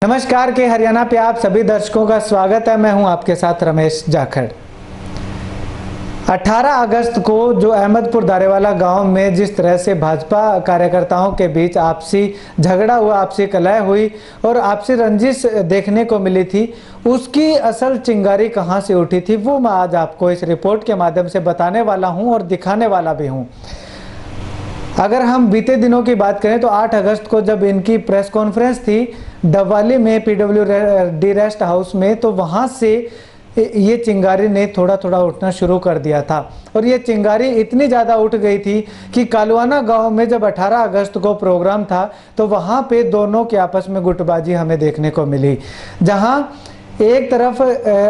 नमस्कार के हरियाणा पे आप सभी दर्शकों का स्वागत है। मैं हूं आपके साथ रमेश जाखड़। 18 अगस्त को जो अहमदपुर दारेवाला गांव में जिस तरह से भाजपा कार्यकर्ताओं के बीच आपसी झगड़ा हुआ, आपसी कलह हुई और आपसी रंजिश देखने को मिली थी, उसकी असल चिंगारी कहां से उठी थी वो मैं आज आपको इस रिपोर्ट के माध्यम से बताने वाला हूं और दिखाने वाला भी हूं। अगर हम बीते दिनों की बात करें तो 8 अगस्त को जब इनकी प्रेस कॉन्फ्रेंस थी डबवाली में PWD रेस्ट हाउस में, तो वहां से ये चिंगारी ने थोड़ा थोड़ा उठना शुरू कर दिया था। और ये चिंगारी इतनी ज़्यादा उठ गई थी कि कालवाना गांव में जब 18 अगस्त को प्रोग्राम था तो वहां पे दोनों के आपस में गुटबाजी हमें देखने को मिली। जहां एक तरफ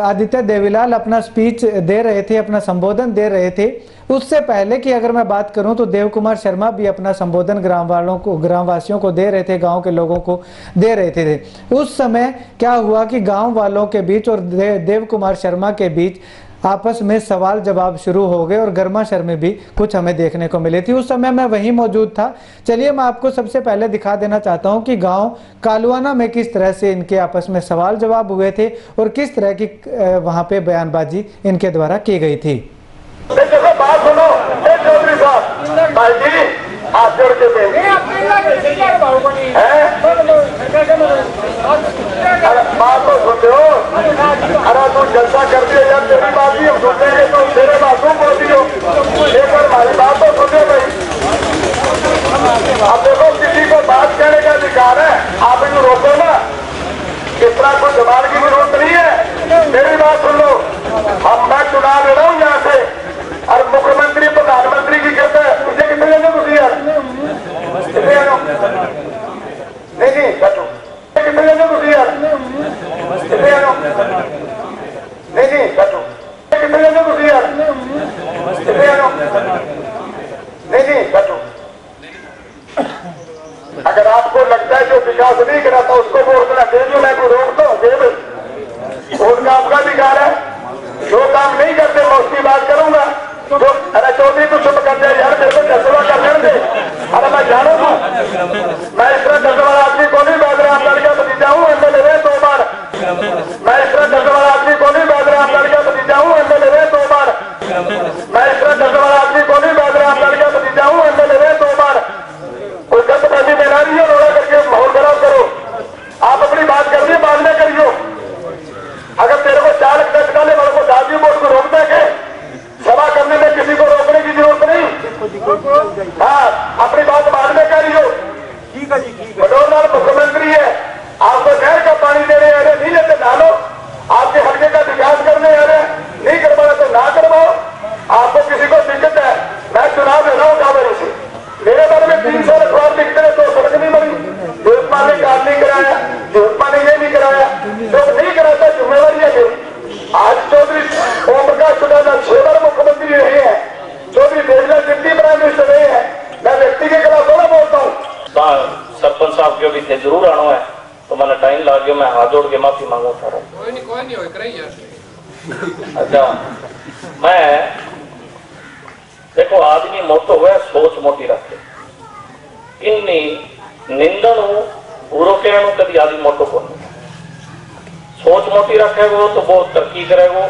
आदित्य देवीलाल अपना स्पीच दे रहे थे, अपना संबोधन दे रहे थे। उससे पहले की अगर मैं बात करूं तो देव कुमार शर्मा भी अपना संबोधन ग्रामवासियों को दे रहे थे, गांव के लोगों को दे रहे थे। उस समय क्या हुआ कि गांव वालों के बीच और देव कुमार शर्मा के बीच आपस में सवाल जवाब शुरू हो गए और गर्मा शर्मी भी कुछ हमें देखने को मिली थी। उस समय मैं वहीं मौजूद था। चलिए मैं आपको सबसे पहले दिखा देना चाहता हूं कि गांव कालवाना में किस तरह से इनके आपस में सवाल जवाब हुए थे और किस तरह की वहां पे बयानबाजी इनके द्वारा की गई थी। बात सुनो चौधरी साहब, भाई जी हाथ जोड़ के बात तो सुनते हो। अरे तू जलसा कर दिया यार, तेरी बात भी हम सुनते तो तेरे बात तुम बोलती हो। एक बार हमारी बात तो सुनते भाई। अब देखो किसी को बात कहने का अधिकार है, आप इनको रोको ना। इस तरह कोई जवाब की जरूरत नहीं है। मेरी बात सुन लो, मैं चुनाव लड़ रहा हूँ यहाँ से और मुख्यमंत्री प्रधानमंत्री की कहते हैं मुझे कितने जगह घुसी यार नहीं सचू कितने जगह घुसी यार नहीं सचू कितने जगह घुसी यार नहीं सचू। अगर आपको लगता है जो विकास नहीं करा था उसको वोट देना चाहिए, मैं को रोक दो वोट का आपका अधिकार है। जो काम नहीं करते मैं उसकी बात करूंगा। तो अरे चौधरी तो चुप कर जाए यार, मेरे को जज्बा करने दे। अरे मैं जानू हूँ, मैं इस तरह जज्बा आदमी को नहीं बात रहा, लड़का भतीजा हूँ, MLA रहे 2 बार। मैं इस तरह जज्बा आदमी को नहीं बात रहा, लड़का भतीजा हूँ, MLA रहे 2 बार। मैं इस तरह जज्बा आदमी को नहीं बात रहा, लड़का भतीजा हूँ, MLA रहे 2 बार। कोई गलतफहमी में ना रही हो, रोड़ा करके माहौल खराब करो। आप अपनी बात कर रही बाद में करियो। अगर तेरे को 4 डाले वालों को दादी बोर्ड को रोकता है, सभा करने में किसी को रोकने की जरूरत नहीं। हाँ, अपनी बात बाद में करियो। ठीक है जी, ठीक है। मनोहर मुख्यमंत्री है, आपको नहर का पानी दे रहे हैं, नहीं लेते डालो। आपके हल्के का विकास करने आ रहे, नहीं करवाना तो ना करवाओ। आपको किसी को दिक्कत है, मैं चुनाव ले रहा हूँ कांवरी से। मेरे बारे में 3 साल अखबार लिखते रहे, 2 सड़क नहीं बनी। देवपा ने काम नहीं कराया, देवपा ने ये नहीं कराया, जो नहीं कराता जिम्मेवारी है मेरी। आज चौधरी ओम प्रकाश चौटाला 6 बार मुख्यमंत्री रहे हैं, Chaudhary Devilal deputy prime minister रहे हैं। मैं व्यक्ति के खिलाफ थोड़ा बोलता हूँ। सरपंच साहब के भी थे, जरूर आना है तो मैंने टाइम लग गया, मैं हाथ जोड़ के माफी मांगू सारा। कोई नहीं हो। अच्छा, मैं देखो आदमी मोटो हुआ, सोच मोटी रखे। इन्नी निंदन बुरो कहने कभी आदमी मोटो को सोच मोटी रखेगो तो बहुत तरक्की करेगो।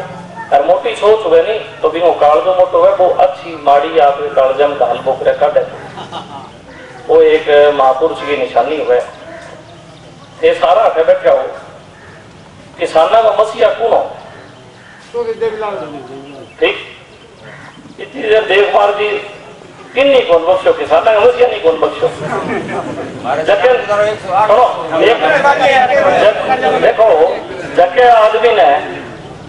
और मोटी सोच हुए नहीं तो भी वो कालजो मोटो है, वो अच्छी माड़ी आपके कालजा में दाल बोकरे का दे, वो एक महापुरुष की निशानी हुए। ये सारा है बैठा हो किसाना का मसीहा कौन हो? ठीक, इतनी देर देव कुमार जी किन्नी कौन बख्शो, किसाना का मसीहा नहीं कौन बख्शो। देखो जके आदमी ने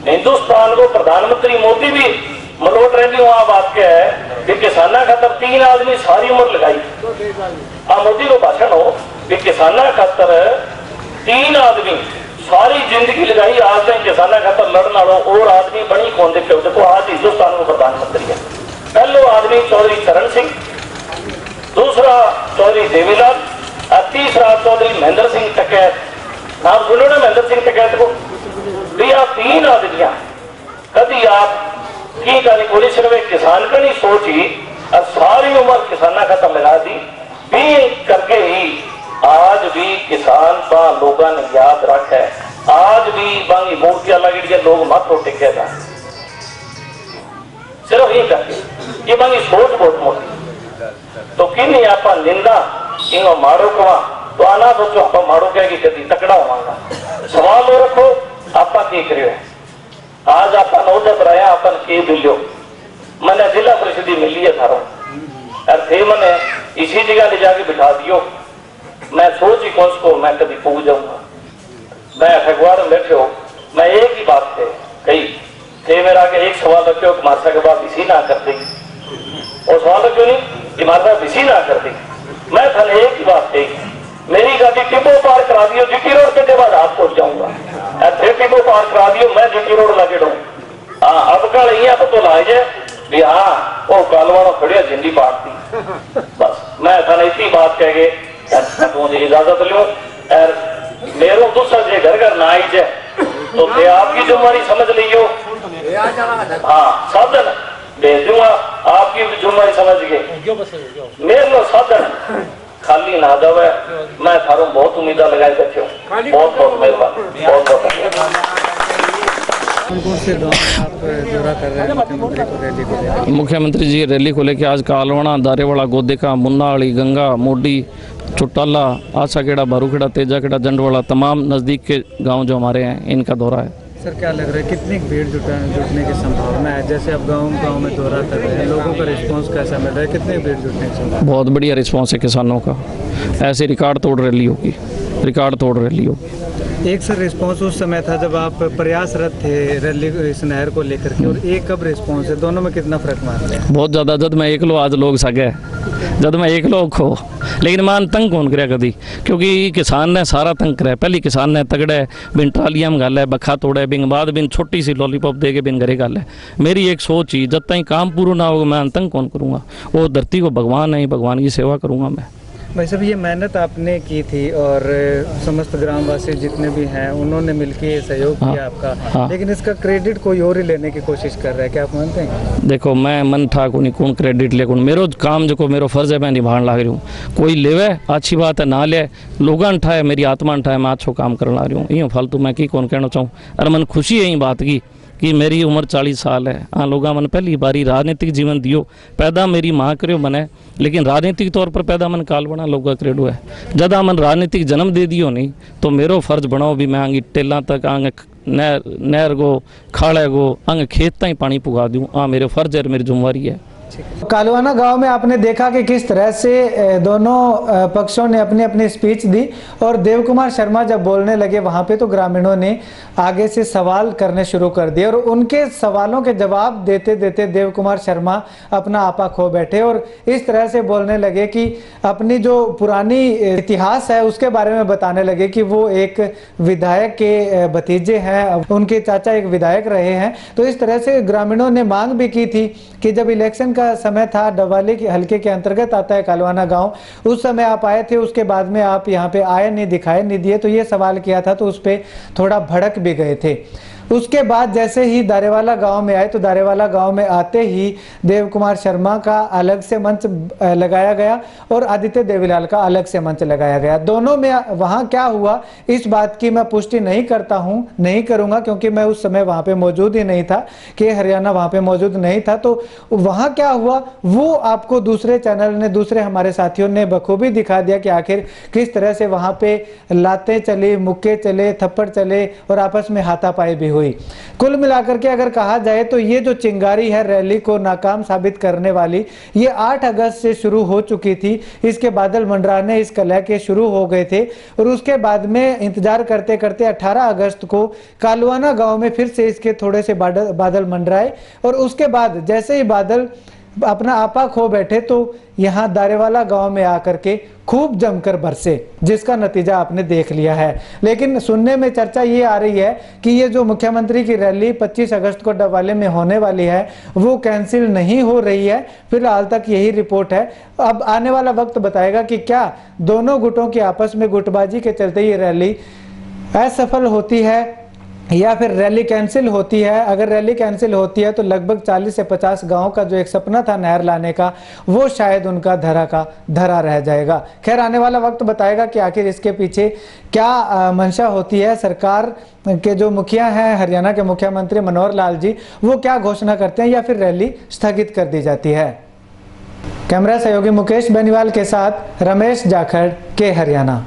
हिंदुस्तान को प्रधानमंत्री मोदी भी मलोट रही वहां बात क्या है कि किसाना खातर 3 आदमी सारी उम्र लगाई। मोदी को भाषण हो कि किसाना खातर 3 आदमी सारी जिंदगी लगाई, आज तक किसाना खातर लड़ना लो और आदमी बनी कौन देखे। देखो आज हिंदुस्तान को प्रधानमंत्री है। पहलो आदमी चौधरी चरण सिंह, दूसरा चौधरी देवीलाल और तीसरा चौधरी महेंद्र सिंह टकैत। नाम सुनो ना महेंद्र सिंह टकैत को। भैया 3 आदमियां कभी आप की पुलिस सिर्फ एक किसान का नहीं सोची और सारी उम्र किसाना खत्म मिला दी भी करके ही आज भी किसान का लोगों ने याद रखा है, आज भी बांगी मूर्तियां लगी लोग माथो टेकेगा सिर्फ ये करके, ये बांगी सोच बहुत मोटी। तो कि नहीं आप निंदा इंगो मारो कवा तो आना सोचो आप मारो क्या कि कभी तकड़ा होगा। सवाल हो रखो आप करियो, आज आप नौदे पर आया अपन के मिलो, मैंने जिला परिषद मिली है थारो और थे मैंने इसी जगह ले जाके बिठा दियो। मैं सोच ही कौन को मैं कभी पूछ जाऊंगा, मैं अखबार में बैठे हो, मैं एक ही बात कही थे मेरा के एक सवाल रखो कि मारसा के बाद इसी ना कर दी, और सवाल रखो नहीं कि मारसा इसी ना कर दी। मैं थाने एक ही बात कही, मेरी गाड़ी टिब्बो पार करा दियो, जीटी रोड के बाद आप पहुंच जाऊंगा, फिर टिब्बो पार करा दियो, मैं जीटी रोड लगे रहूं। हाँ अब कल यहाँ तो ला जाए भी हाँ वो कालवानो खड़िया झंडी पाट दी। बस मैं थाने इसी बात कह गए मुझे इजाजत लो, और मेरे दूसरा जे घर घर ना आई जाए तो आपकी जिम्मेवारी समझ लियो। हाँ साधन भेज दूंगा, आपकी जिम्मेवारी समझ गए, मेरे लो साधन खाली ना जावे। मैं थारो बहुत उम्मीद लगाए बैठे हूँ, बहुत बहुत मेहरबानी, बहुत बहुत कौन से गाँव में आप दौरा कर रहे हैं मुख्यमंत्री को रैली को लेकर? मुख्यमंत्री जी रैली को लेकर आज कालवाना, दारेवाड़ा, गोदेका, मुन्नावाड़ी, गंगा, मोडी, चुटाला, आशाखेड़ा, भारूखेड़ा, तेजाखेड़ा, जंडवाड़ा, तमाम नज़दीक के गांव जो हमारे हैं इनका दौरा है। सर क्या लग रहा है कितनी भीड़ जुटने की संभावना है? जैसे आप गांव में दौरा कर रहे हैं, लोगों का रिस्पांस कैसा मिल रहा है, कितनी भीड़ जुटने की संभावना? बहुत बढ़िया रिस्पांस है किसानों का, ऐसे रिकॉर्ड तोड़ रैली होगी, रिकॉर्ड तोड़ रैली होगी। एक सर रिस्पांस उस समय था जब आप प्रयासरत थे रैली इस नहर को लेकर के, और एक कब रिस्पांस है, दोनों में कितना फर्क मानते हैं? बहुत ज़्यादा। जब मैं एक लो आज लोग सगे, जब मैं एक लोग खो, लेकिन मान तंग कौन करे कभी, क्योंकि किसान ने सारा तंग करे। पहली किसान ने तगड़े बिन ट्रालियां में गल है, बखा तोड़े बिन बाद बिन छोटी सी लॉलीपॉप दे के बिन घरे गल है। मेरी एक सोच ही जब तक काम पूरा ना होगा मैं तंग कौन करूँगा, वो धरती को भगवान है, भगवान की सेवा करूँगा मैं। भाई साहब ये मेहनत आपने की थी और समस्त ग्रामवासी जितने भी हैं उन्होंने मिलकर सहयोग किया आपका, लेकिन इसका क्रेडिट कोई और ही लेने की कोशिश कर रहा है, क्या आप मानते हैं? देखो मैं मन था कौन क्रेडिट ले, मेरो काम जो मेरो फर्ज है मैं निभाने लग रही हूँ। कोई लेवे अच्छी बात है, ना ले लोगों ने ठाए, मेरी आत्मा ने ठाए, मैं अच्छो काम करने लग रही हूँ। यूँ फालतू मैं की कौन कहना चाहूँ। और मन खुशी है बात की कि मेरी उम्र 40 साल है। हाँ लोग मन पहली बारी राजनीतिक जीवन दियो, पैदा मेरी माँ करो मने, लेकिन राजनीतिक तौर पर पैदा मन कालवाना लोग क्रेडो है। जदा मन राजनीतिक जन्म दे दियो नहीं तो मेरो फर्ज बनाओ भी मैं आगे टेला तक आगे नहर गो खाड़े गो आगे खेत तक पानी पुगा दूँ। हाँ मेरे फर्ज है, मेरी जिम्मेवारी है। कालवाना गांव में आपने देखा कि किस तरह से दोनों पक्षों ने अपनी अपनी स्पीच दी, और देव कुमार शर्मा जब बोलने लगे वहां पे तो ग्रामीणों ने आगे से सवाल करने शुरू कर दिए, और उनके सवालों के जवाब देते देते देव कुमार शर्मा अपना आपा खो बैठे और इस तरह से बोलने लगे कि अपनी जो पुरानी इतिहास है उसके बारे में बताने लगे कि वो एक विधायक के भतीजे हैं, उनके चाचा एक विधायक रहे हैं। तो इस तरह से ग्रामीणों ने मांग भी की थी कि जब इलेक्शन का समय था, डबवाली के हल्के के अंतर्गत आता है कालवाना गांव, उस समय आप आए थे, उसके बाद में आप यहां पे आए नहीं, दिखाई नहीं दिए, तो ये सवाल किया था, तो उस पर थोड़ा भड़क भी गए थे। उसके बाद जैसे ही दारेवाला गांव में आए तो दारेवाला गांव में आते ही देव कुमार शर्मा का अलग से मंच लगाया गया और आदित्य देवीलाल का अलग से मंच लगाया गया। दोनों में वहां क्या हुआ इस बात की मैं पुष्टि नहीं करता हूं, नहीं करूंगा, क्योंकि मैं उस समय वहां पे मौजूद ही नहीं था, कि हरियाणा वहां पे मौजूद नहीं था। तो वहां क्या हुआ वो आपको दूसरे चैनल ने, दूसरे हमारे साथियों ने बखूबी दिखा दिया कि आखिर किस तरह से वहां पे लातें चली, मुक्के चले, थप्पड़ चले और आपस में हाथापाई भी हुई। कुल मिलाकर के अगर कहा जाए तो ये जो चिंगारी है रैली को नाकाम साबित करने वाली, ये 8 अगस्त से शुरू हो चुकी थी। इसके बादल मंडराने इस कलह के शुरू हो गए थे और उसके बाद में इंतजार करते करते 18 अगस्त को कालवाना गांव में फिर से इसके थोड़े से बादल मंडराए और उसके बाद जैसे ही बादल अपना आपा खो बैठे तो यहाँ दारेवाला गांव में आकर के खूब जमकर बरसे, जिसका नतीजा आपने देख लिया है। लेकिन सुनने में चर्चा ये आ रही है कि ये जो मुख्यमंत्री की रैली 25 अगस्त को डबवाली में होने वाली है वो कैंसिल नहीं हो रही है। फिलहाल तक यही रिपोर्ट है। अब आने वाला वक्त बताएगा कि क्या दोनों गुटों की आपस में गुटबाजी के चलते ये रैली असफल होती है या फिर रैली कैंसिल होती है। अगर रैली कैंसिल होती है तो लगभग 40 से 50 गांव का जो एक सपना था नहर लाने का, वो शायद उनका धरा रह जाएगा। खैर, आने वाला वक्त बताएगा कि आखिर इसके पीछे क्या मंशा होती है। सरकार के जो मुखिया हैं, हरियाणा के मुख्यमंत्री मनोहर लाल जी, वो क्या घोषणा करते हैं या फिर रैली स्थगित कर दी जाती है। कैमरा सहयोगी मुकेश बेनीवाल के साथ रमेश जाखड़ के हरियाणा।